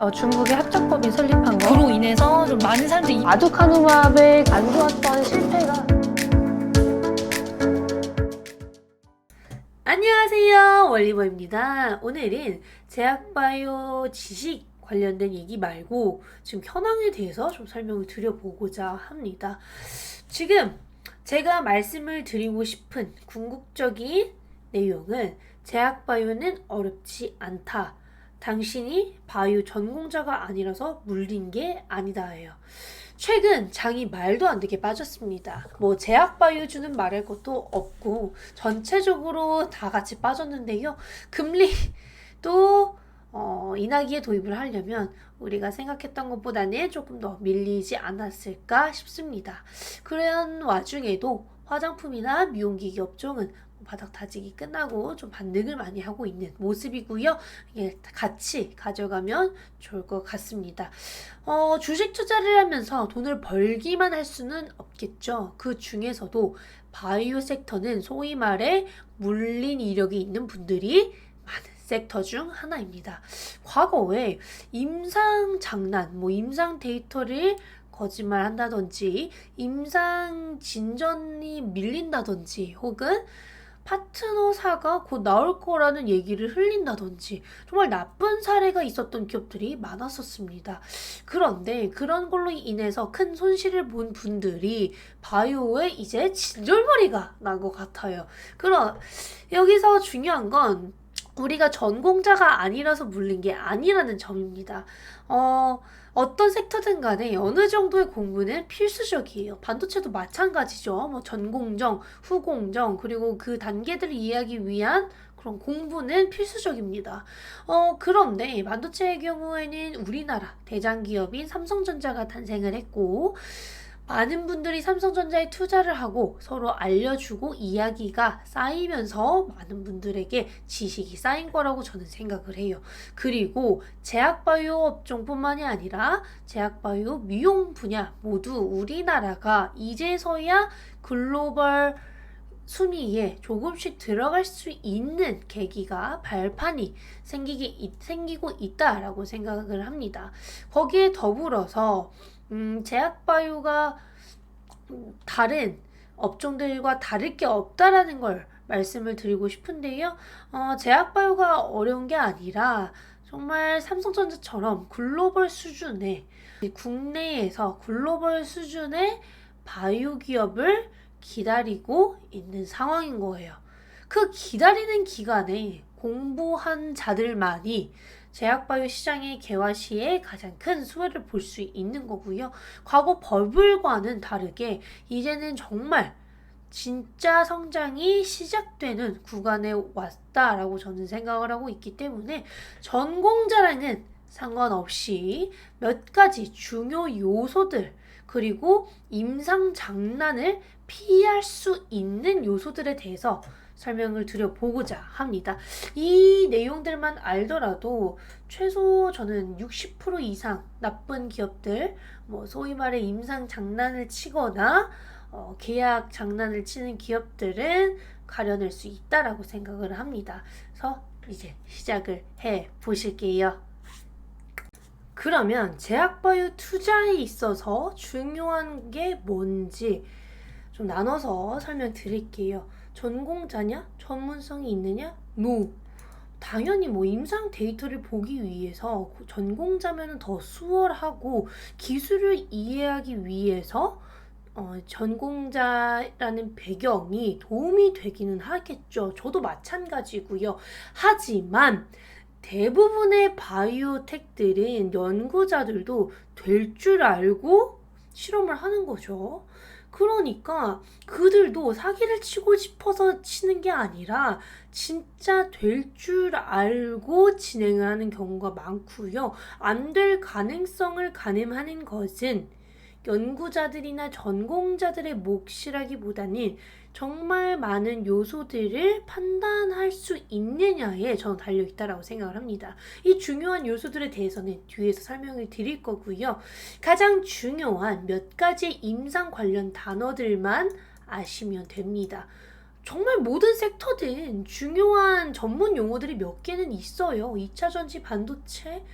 중국의 합작법이 설립한 거. 그로 인해서 좀 많은 사람들이 아두카누밥의 안 좋았던 실패가. 안녕하세요, 월리버입니다. 오늘은 제약바이오 지식 관련된 얘기 말고 지금 현황에 대해서 좀 설명을 드려보고자 합니다. 지금 제가 말씀을 드리고 싶은 궁극적인 내용은 제약바이오는 어렵지 않다. 당신이 바이오 전공자가 아니라서 물린 게 아니다예요. 최근 장이 말도 안 되게 빠졌습니다. 제약바이오주는 말할 것도 없고 전체적으로 다 같이 빠졌는데요. 금리도 인하기에 도입을 하려면 우리가 생각했던 것보다는 조금 더 밀리지 않았을까 싶습니다. 그런 와중에도 화장품이나 미용기기 업종은 바닥 다지기 끝나고 좀 반등을 많이 하고 있는 모습이고요. 이게 같이 가져가면 좋을 것 같습니다. 주식 투자를 하면서 돈을 벌기만 할 수는 없겠죠. 그 중에서도 바이오 섹터는 소위 말해 물린 이력이 있는 분들이 많은 섹터 중 하나입니다. 과거에 임상 장난, 임상 데이터를 거짓말 한다든지 임상 진전이 밀린다든지 혹은 파트너사가 곧 나올 거라는 얘기를 흘린다든지 정말 나쁜 사례가 있었던 기업들이 많았었습니다. 그런데 그런 걸로 인해서 큰 손실을 본 분들이 바이오에 이제 진절머리가 난 것 같아요. 여기서 중요한 건 우리가 전공자가 아니라서 물린 게 아니라는 점입니다. 어떤 섹터든 간에 어느 정도의 공부는 필수적이에요. 반도체도 마찬가지죠. 전공정, 후공정, 그리고 그 단계들을 이해하기 위한 그런 공부는 필수적입니다. 그런데 반도체의 경우에는 우리나라 대장기업인 삼성전자가 탄생을 했고 많은 분들이 삼성전자에 투자를 하고 서로 알려주고 이야기가 쌓이면서 많은 분들에게 지식이 쌓인 거라고 저는 생각을 해요. 그리고 제약바이오 업종뿐만이 아니라 제약바이오 미용 분야 모두 우리나라가 이제서야 글로벌 순위에 조금씩 들어갈 수 있는 계기가 발판이 생기고 있다라고 생각을 합니다. 거기에 더불어서 제약바이오가 다른 업종들과 다를 게 없다라는 걸 말씀을 드리고 싶은데요. 제약바이오가 어려운 게 아니라 정말 삼성전자처럼 글로벌 수준의 국내에서 글로벌 수준의 바이오 기업을 기다리고 있는 상황인 거예요. 그 기다리는 기간에 공부한 자들만이 제약바이오 시장의 개화 시에 가장 큰 수혜를 볼 수 있는 거고요. 과거 버블과는 다르게 이제는 정말 진짜 성장이 시작되는 구간에 왔다라고 저는 생각을 하고 있기 때문에 전공자랑은 상관없이 몇 가지 중요 요소들 그리고 임상 장난을 피할 수 있는 요소들에 대해서 설명을 드려보고자 합니다. 이 내용들만 알더라도 최소 저는 60% 이상 나쁜 기업들, 소위 말해 임상 장난을 치거나 계약 장난을 치는 기업들은 가려낼 수 있다라고 생각을 합니다. 그래서 이제 시작을 해 보실게요. 그러면 제약바이오 투자에 있어서 중요한 게 뭔지 좀 나눠서 설명드릴게요. 전공자냐? 전문성이 있느냐? No. 당연히 임상 데이터를 보기 위해서 전공자면 더 수월하고 기술을 이해하기 위해서 전공자라는 배경이 도움이 되기는 하겠죠. 저도 마찬가지고요. 하지만 대부분의 바이오텍들은 연구자들도 될 줄 알고 실험을 하는 거죠. 그러니까 그들도 사기를 치고 싶어서 치는 게 아니라 진짜 될 줄 알고 진행을 하는 경우가 많고요. 안 될 가능성을 가늠하는 것은 연구자들이나 전공자들의 몫이라기보다는 정말 많은 요소들을 판단할 수 있느냐에 저는 달려있다라고 생각을 합니다. 이 중요한 요소들에 대해서는 뒤에서 설명을 드릴 거고요. 가장 중요한 몇 가지 임상 관련 단어들만 아시면 됩니다. 정말 모든 섹터든 중요한 전문 용어들이 몇 개는 있어요. 2차 전지 반도체,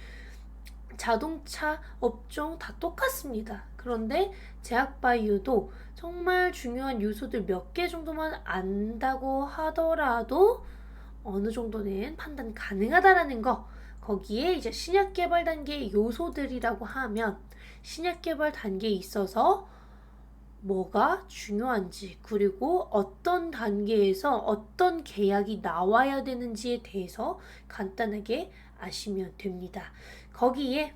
자동차 업종 다 똑같습니다. 그런데 제약바이오도 정말 중요한 요소들 몇 개 정도만 안다고 하더라도 어느 정도는 판단 가능하다라는 거. 거기에 이제 신약 개발 단계의 요소들이라고 하면 신약 개발 단계에 있어서 뭐가 중요한지, 그리고 어떤 단계에서 어떤 계약이 나와야 되는지에 대해서 간단하게 아시면 됩니다. 거기에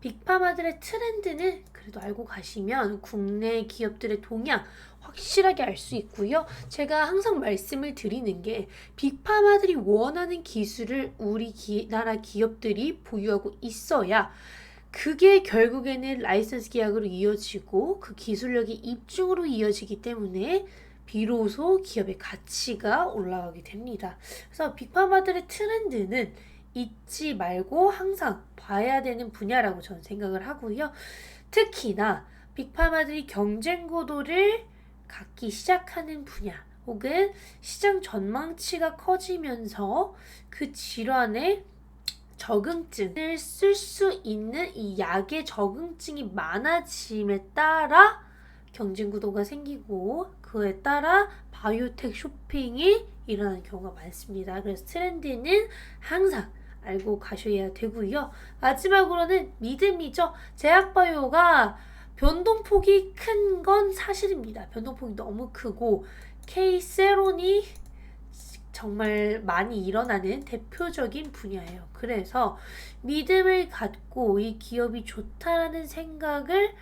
빅파마들의 트렌드는 그래도 알고 가시면 국내 기업들의 동향 확실하게 알 수 있고요. 제가 항상 말씀을 드리는 게 빅파마들이 원하는 기술을 우리 나라 기업들이 보유하고 있어야 그게 결국에는 라이선스 계약으로 이어지고 그 기술력이 입증으로 이어지기 때문에 비로소 기업의 가치가 올라가게 됩니다. 그래서 빅파마들의 트렌드는 잊지 말고 항상 봐야 되는 분야라고 저는 생각을 하고요. 특히나 빅파마들이 경쟁 구도를 갖기 시작하는 분야, 혹은 시장 전망치가 커지면서 그 질환에 적응증을 쓸 수 있는 이 약의 적응증이 많아짐에 따라 경쟁 구도가 생기고 그에 따라 바이오텍 쇼핑이 일어나는 경우가 많습니다. 그래서 트렌드는 항상 알고 가셔야 되고요. 마지막으로는 믿음이죠. 제약바이오가 변동폭이 큰 건 사실입니다. 변동폭이 너무 크고 K세론이 정말 많이 일어나는 대표적인 분야예요. 그래서 믿음을 갖고 이 기업이 좋다라는 생각을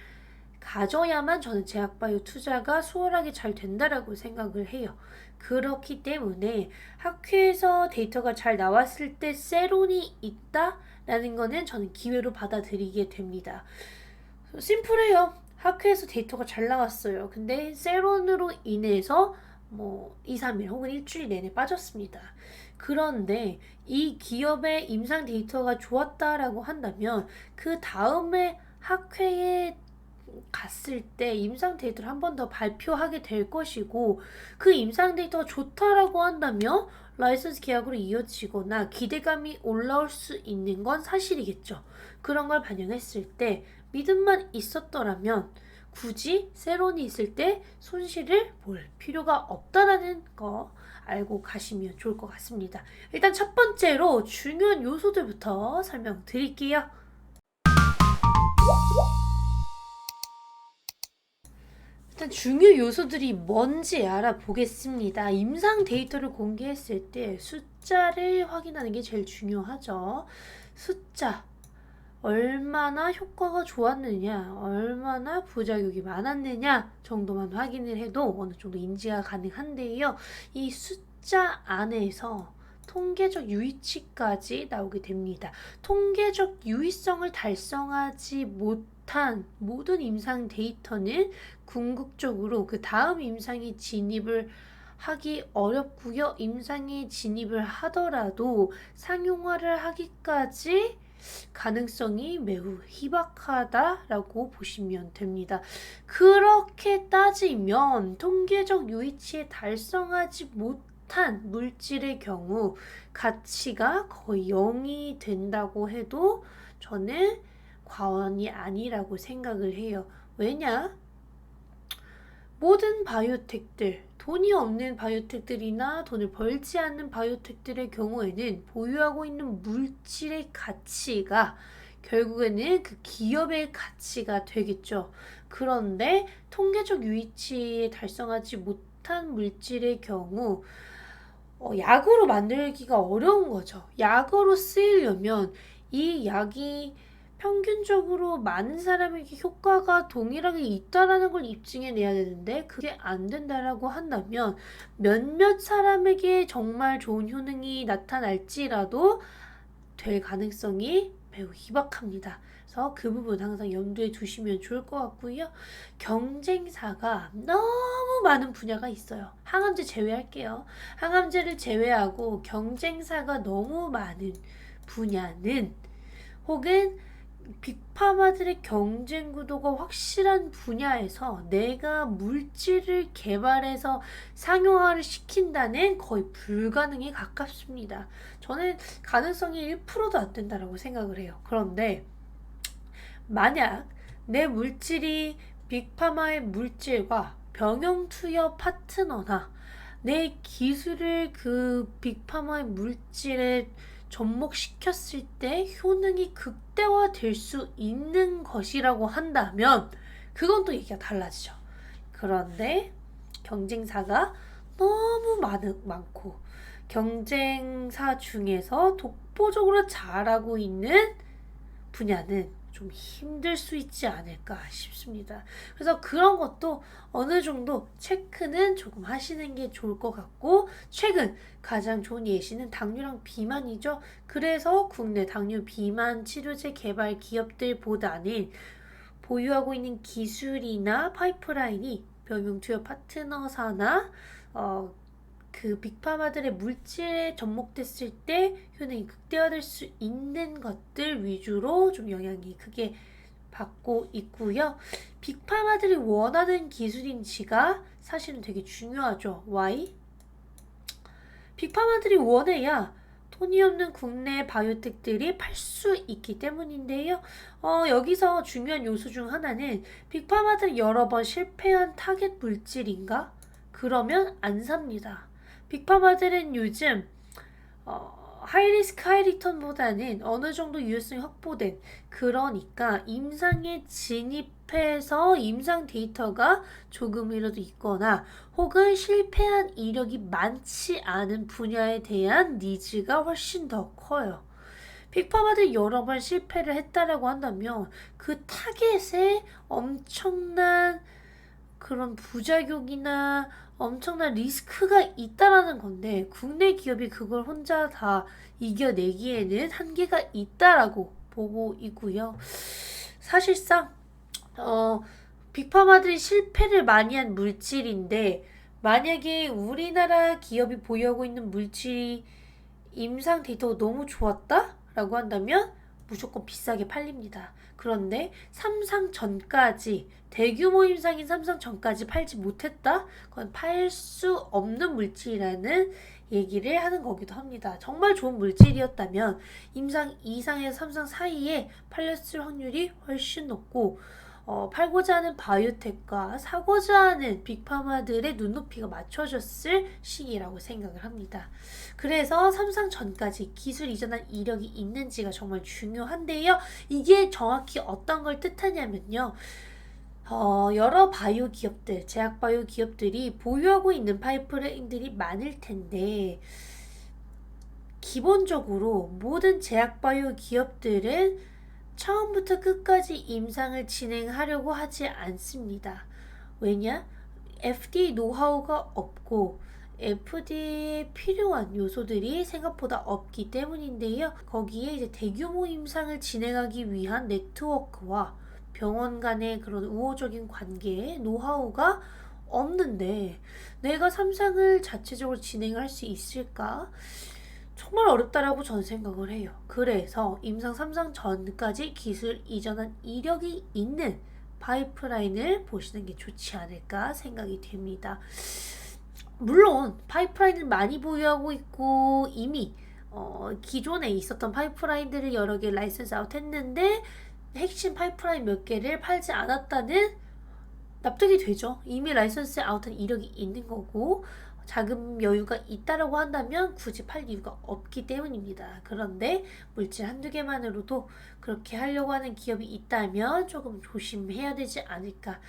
가져야만 저는 제약바이오 투자가 수월하게 잘 된다라고 생각을 해요. 그렇기 때문에 학회에서 데이터가 잘 나왔을 때 세론이 있다라는 거는 저는 기회로 받아들이게 됩니다. 심플해요. 학회에서 데이터가 잘 나왔어요. 근데 세론으로 인해서 2, 3일 혹은 일주일 내내 빠졌습니다. 그런데 이 기업의 임상 데이터가 좋았다라고 한다면 그 다음에 학회에 갔을 때 임상 데이터를 한 번 더 발표하게 될 것이고, 그 임상 데이터가 좋다라고 한다면 라이선스 계약으로 이어지거나 기대감이 올라올 수 있는 건 사실이겠죠. 그런 걸 반영했을 때 믿음만 있었더라면 굳이 세론이 있을 때 손실을 볼 필요가 없다라는 거 알고 가시면 좋을 것 같습니다. 일단 첫 번째로 중요한 요소들부터 설명드릴게요. 일단 중요 요소들이 뭔지 알아보겠습니다. 임상 데이터를 공개했을 때 숫자를 확인하는 게 제일 중요하죠. 숫자. 얼마나 효과가 좋았느냐, 얼마나 부작용이 많았느냐 정도만 확인을 해도 어느 정도 인지가 가능한데요. 이 숫자 안에서 통계적 유의치까지 나오게 됩니다. 통계적 유의성을 달성하지 못한 모든 임상 데이터는 궁극적으로 그 다음 임상에 진입을 하기 어렵고요. 임상에 진입을 하더라도 상용화를 하기까지 가능성이 매우 희박하다라고 보시면 됩니다. 그렇게 따지면 통계적 유의치에 달성하지 못한 물질의 경우 가치가 거의 0이 된다고 해도 저는 과언이 아니라고 생각을 해요. 왜냐? 모든 바이오텍들, 돈이 없는 바이오텍들이나 돈을 벌지 않는 바이오텍들의 경우에는 보유하고 있는 물질의 가치가 결국에는 그 기업의 가치가 되겠죠. 그런데 통계적 유의치에 달성하지 못한 물질의 경우 약으로 만들기가 어려운 거죠. 약으로 쓰이려면 이 약이 평균적으로 많은 사람에게 효과가 동일하게 있다라는 걸 입증해내야 되는데 그게 안 된다라고 한다면 몇몇 사람에게 정말 좋은 효능이 나타날지라도 될 가능성이 매우 희박합니다. 그래서 그 부분 항상 염두에 두시면 좋을 것 같고요. 경쟁사가 너무 많은 분야가 있어요. 항암제 제외할게요. 항암제를 제외하고 경쟁사가 너무 많은 분야는 혹은 빅파마들의 경쟁 구도가 확실한 분야에서 내가 물질을 개발해서 상용화를 시킨다는 거의 불가능에 가깝습니다. 저는 가능성이 1%도 안 된다라고 생각을 해요. 그런데 만약 내 물질이 빅파마의 물질과 병용투여 파트너나 내 기술을 그 빅파마의 물질에 접목시켰을 때 효능이 극대화될 수 있는 것이라고 한다면 그건 또 얘기가 달라지죠. 그런데 경쟁사가 너무 많고 경쟁사 중에서 독보적으로 잘하고 있는 분야는 좀 힘들 수 있지 않을까 싶습니다. 그래서 그런 것도 어느 정도 체크는 조금 하시는 게 좋을 것 같고, 최근 가장 좋은 예시는 당뇨랑 비만이죠. 그래서 국내 당뇨 비만 치료제 개발 기업들보다는 보유하고 있는 기술이나 파이프라인이 병용투여 파트너사나 그 빅파마들의 물질에 접목됐을 때 효능이 극대화될 수 있는 것들 위주로 좀 영향이 크게 받고 있고요. 빅파마들이 원하는 기술인지가 사실은 되게 중요하죠. Why? 빅파마들이 원해야 돈이 없는 국내 바이오텍들이 팔 수 있기 때문인데요. 여기서 중요한 요소 중 하나는 빅파마들이 여러 번 실패한 타겟 물질인가? 그러면 안 삽니다. 빅파마들은 요즘 하이리스크 하이리턴보다는 어느 정도 유효성이 확보된, 그러니까 임상에 진입해서 임상 데이터가 조금이라도 있거나 혹은 실패한 이력이 많지 않은 분야에 대한 니즈가 훨씬 더 커요. 빅파마들이 여러 번 실패를 했다라고 한다면 그 타겟에 엄청난 그런 부작용이나 엄청난 리스크가 있다라는 건데, 국내 기업이 그걸 혼자 다 이겨내기에는 한계가 있다라고 보고 있고요. 사실상 빅파마들이 실패를 많이 한 물질인데, 만약에 우리나라 기업이 보유하고 있는 물질이 임상 데이터가 너무 좋았다? 라고 한다면 무조건 비싸게 팔립니다. 그런데 3상 전까지, 대규모 임상인 3상 전까지 팔지 못했다? 그건 팔 수 없는 물질이라는 얘기를 하는 거기도 합니다. 정말 좋은 물질이었다면 임상 2상에서 3상 사이에 팔렸을 확률이 훨씬 높고, 팔고자 하는 바이오텍과 사고자 하는 빅파마들의 눈높이가 맞춰졌을 시기라고 생각을 합니다. 그래서 3상 전까지 기술 이전한 이력이 있는지가 정말 중요한데요. 이게 정확히 어떤 걸 뜻하냐면요. 여러 바이오 기업들, 제약 바이오 기업들이 보유하고 있는 파이프라인들이 많을 텐데, 기본적으로 모든 제약 바이오 기업들은 처음부터 끝까지 임상을 진행하려고 하지 않습니다. 왜냐? FDA 노하우가 없고 FDA에 필요한 요소들이 생각보다 없기 때문인데요. 거기에 이제 대규모 임상을 진행하기 위한 네트워크와 병원 간의 그런 우호적인 관계에 노하우가 없는데 내가 3상을 자체적으로 진행할 수 있을까? 정말 어렵다라고 저는 생각을 해요. 그래서 임상 3상 전까지 기술 이전한 이력이 있는 파이프라인을 보시는 게 좋지 않을까 생각이 됩니다. 물론 파이프라인을 많이 보유하고 있고 이미 기존에 있었던 파이프라인들을 여러 개 라이선스 아웃 했는데 핵심 파이프라인 몇 개를 팔지 않았다는 납득이 되죠. 이미 라이선스 아웃한 이력이 있는 거고 자금 여유가 있다라고 한다면 굳이 팔 이유가 없기 때문입니다. 그런데 물질 한두 개만으로도 그렇게 하려고 하는 기업이 있다면 조금 조심해야 되지 않을까.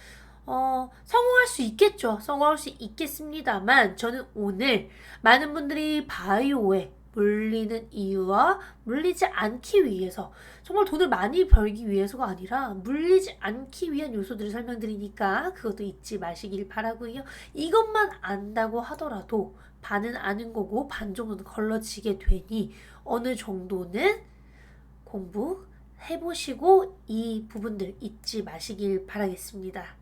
성공할 수 있겠죠. 성공할 수 있겠습니다만 저는 오늘 많은 분들이 바이오에 물리는 이유와 물리지 않기 위해서, 정말 돈을 많이 벌기 위해서가 아니라 물리지 않기 위한 요소들을 설명드리니까 그것도 잊지 마시길 바라고요. 이것만 안다고 하더라도 반은 아는 거고 반 정도는 걸러지게 되니 어느 정도는 공부해보시고 이 부분들 잊지 마시길 바라겠습니다.